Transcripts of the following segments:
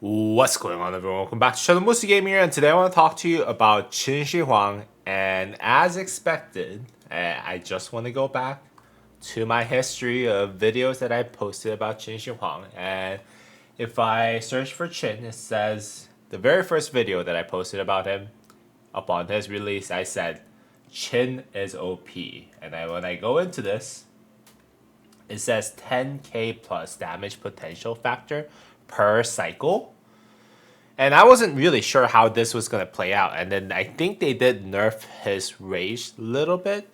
What's going on, everyone? Welcome back to Channel Musi Game here, and today I want to talk to you about Qin Shi Huang. And as expected, I just want to go back to my history of videos that I posted about Qin Shi Huang. And if I search for Qin, it says the very first video that I posted about him upon his release, I said Qin is OP. And when I go into this, it says 10k plus damage potential factor per cycle. And I wasn't really sure how this was going to play out. And then I think they did nerf his rage a little bit,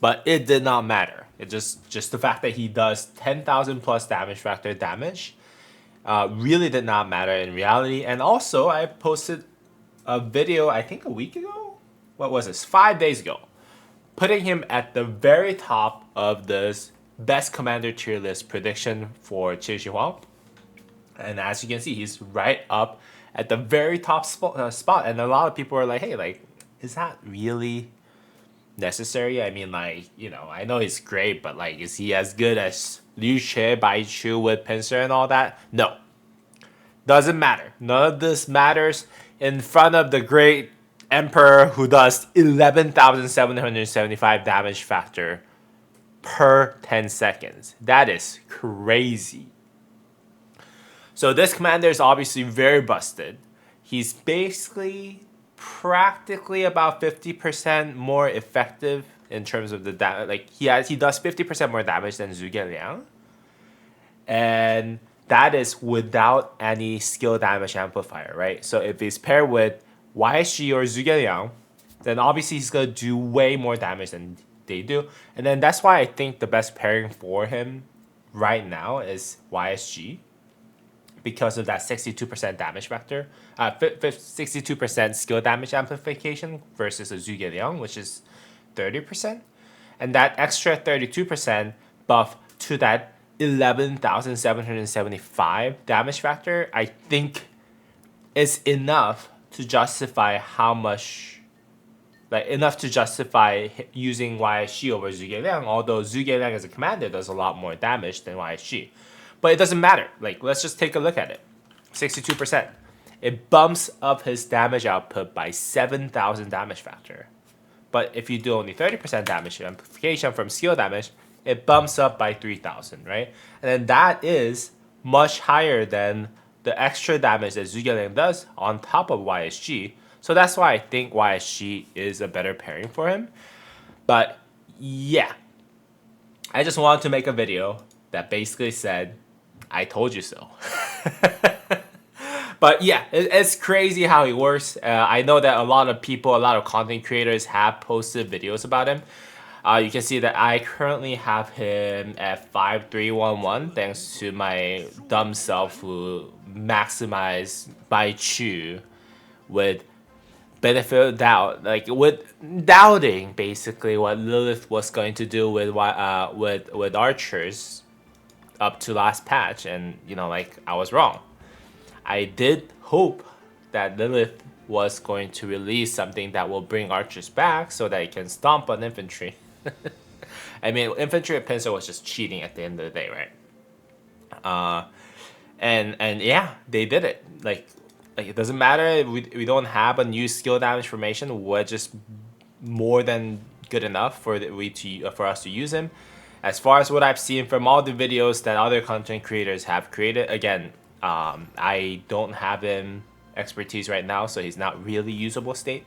but it did not matter. It just the fact that he does 10,000 plus damage factor damage really did not matter in reality. And also, I posted a video, I think a week ago? What was this? 5 days ago. Putting him at the very top of this best commander tier list prediction for Qin Shi Huang. And as you can see, he's right up at the very top spot. And a lot of people are like, hey, like, is that really necessary? I mean, like, you know, I know he's great, but like, is he as good as Liu Che, Bai Chu with Pincer and all that? No. Doesn't matter. None of this matters in front of the great Emperor who does 11,775 damage factor per 10 seconds. That is crazy. So this commander is obviously very busted. He's basically practically about 50% more effective in terms of the damage. Like he does 50% more damage than Zhuge Liang. And that is without any skill damage amplifier, right? So if he's paired with YSG or Zhuge Liang, then obviously he's going to do way more damage than they do. And then that's why I think the best pairing for him right now is YSG, because of that 62% damage factor, 62% skill damage amplification versus a Zhuge Liang, which is 30%. And that extra 32% buff to that 11,775 damage factor, I think is enough to justify how much, like enough to justify using YSG over Zhuge Liang, although Zhuge Liang as a commander does a lot more damage than YSG. But it doesn't matter. Like, let's just take a look at it. 62%. It bumps up his damage output by 7,000 damage factor. But if you do only 30% damage amplification from skill damage, it bumps up by 3,000, right? And then that is much higher than the extra damage that Zhuge Liang does on top of YSG. So that's why I think YSG is a better pairing for him. But yeah, I just wanted to make a video that basically said, I told you so. But yeah, it's crazy how he works. I know that a lot of people, a lot of content creators have posted videos about him. You can see that I currently have him at 5311 thanks to my dumb self who maximized Bai Chu with benefit of doubt, like with doubting basically what Lilith was going to do with archers up to last patch, and you know, like, I was wrong. I did hope that Lilith was going to release something that will bring archers back so that it can stomp on infantry. I mean, infantry and pincer was just cheating at the end of the day, right? And yeah, they did it. Like it doesn't matter. We don't have a new skill damage formation. We're just more than good enough for us to use him. As far as what I've seen from all the videos that other content creators have created, again, I don't have him expertise right now, so he's not really usable state.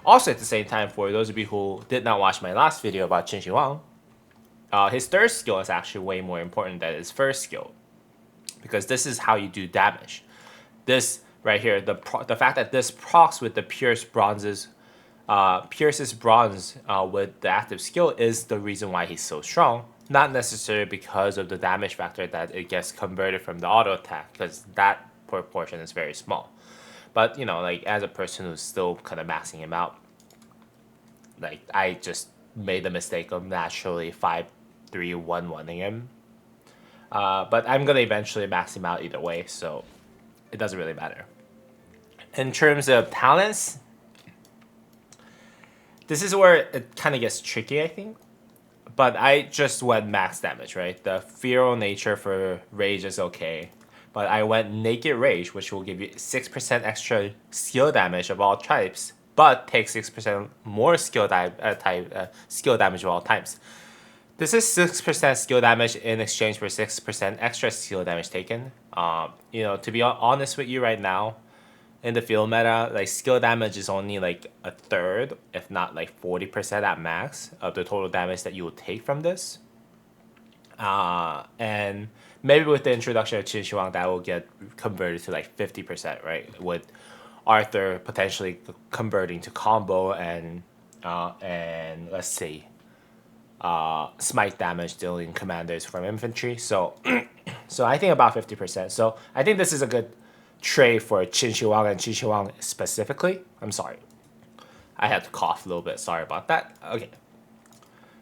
Also, at the same time, for those of you who did not watch my last video about Qin Shi Huang, his third skill is actually way more important than his first skill, because this is how you do damage. This right here, the fact that this procs with the pierces bronze with the active skill is the reason why he's so strong. Not necessarily because of the damage factor that it gets converted from the auto attack, because that proportion is very small. But you know, like, as a person who's still kind of maxing him out, like, I just made the mistake of naturally 5-3-1-1ing him. But I'm gonna eventually max him out either way, so it doesn't really matter. In terms of talents, this is where it kind of gets tricky, I think. But I just went max damage, right? The feral nature for rage is okay. but I went Naked Rage, which will give you 6% extra skill damage of all types, but takes 6% more skill damage of all types. This is 6% skill damage in exchange for 6% extra skill damage taken. You know, to be honest with you right now, in the field meta, like skill damage is only like a third, if not like 40% at max of the total damage that you will take from this. And maybe with the introduction of Qin Shi Huang, that will get converted to like 50%, right? With Arthur potentially converting to combo and let's see, smite damage dealing commanders from infantry. So, so I think about 50%. So I think this is a good trade for Qin Shi Huang and Qin Shi Huang specifically. I'm sorry, I had to cough a little bit. Sorry about that. Okay.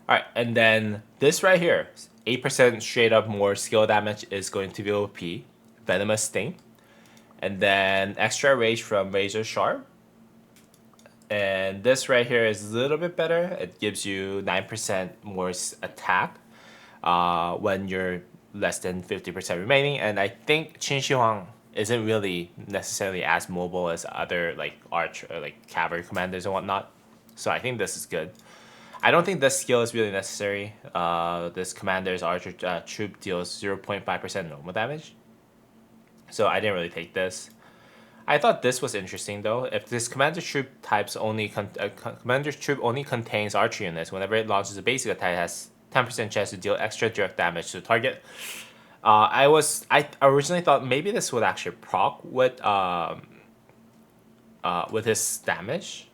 All right, and then this right here, 8% straight up more skill damage is going to be OP. Venomous Sting. And then extra rage from Razor Sharp. And this right here is a little bit better. It gives you 9% more attack when you're less than 50% remaining. And I think Qin Shi Huang isn't really necessarily as mobile as other like archer or like cavalry commanders and whatnot. So I think this is good. I don't think this skill is really necessary. This commander's archer troop deals 0.5% normal damage. So I didn't really take this. I thought this was interesting though. If this commander's troop commander's troop only contains archer units, whenever it launches a basic attack, it has 10% chance to deal extra direct damage to the target. I originally thought maybe this would actually proc with his damage,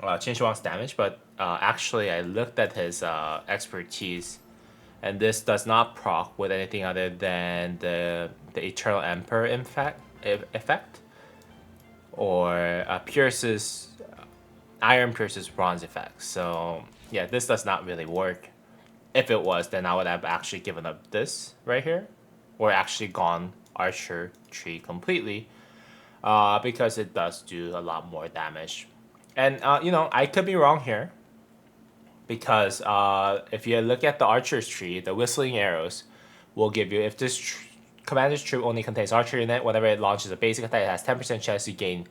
Qin Shi Huang's damage, but actually I looked at his expertise, and this does not proc with anything other than the Eternal Emperor effect, or Iron Pierce's bronze effect. So yeah, this does not really work. If it was, then I would have actually given up this right here, or actually gone archer tree completely, because it does do a lot more damage. And you know, I could be wrong here, because if you look at the archer's tree, the whistling arrows will give you, if this commander's troop only contains archer unit, whenever it launches a basic attack, it has 10% chance to gain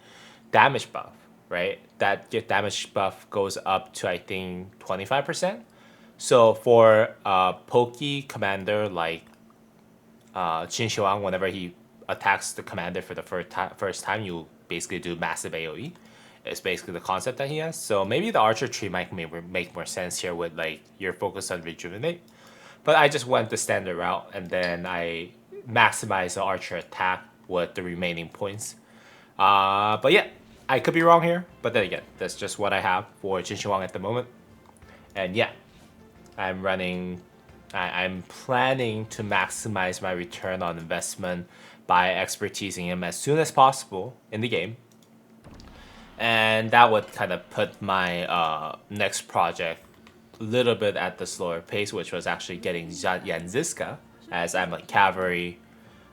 damage buff, right? That damage buff goes up to, I think, 25%. So for a pokey commander like Qin Shi Huang, whenever he attacks the commander for the first time, you basically do massive AoE. It's basically the concept that he has. So maybe the archer tree might make more sense here with like your focus on rejuvenate. But I just went the standard route, and then I maximized the archer attack with the remaining points. But yeah, I could be wrong here. But then again, that's just what I have for Qin Shi Huang at the moment. And yeah, I'm planning to maximize my return on investment by expertising him as soon as possible in the game. And that would kind of put my next project a little bit at the slower pace, which was actually getting Yan Ziska, as I'm a cavalry,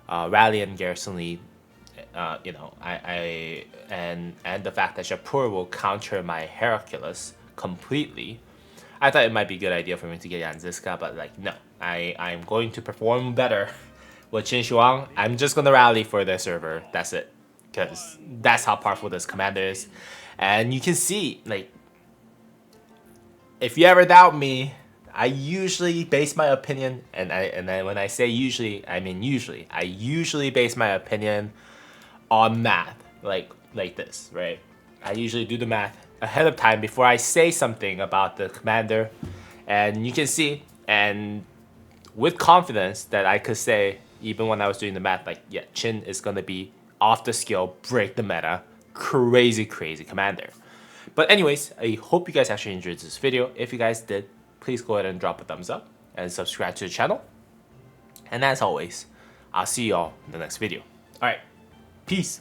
rally and garrison lead. You know, and the fact that Shapur will counter my Hercules completely. I thought it might be a good idea for me to get Yan Ziska, but like, no. I'm going to perform better with Qin Shi Huang. I'm just going to rally for the server. That's it. Because that's how powerful this commander is. And you can see, like, if you ever doubt me, I usually base my opinion, and then when I say usually, I mean usually. I usually base my opinion on math, like this, right? I usually do the math ahead of time before I say something about the commander, and you can see, and with confidence, that I could say, even when I was doing the math, like, yeah, Qin is gonna be off the scale, break the meta, crazy commander. But anyways, I hope you guys actually enjoyed this video. If you guys did, please go ahead and drop a thumbs up and subscribe to the channel. And as always, I'll see y'all in the next video. All right, peace.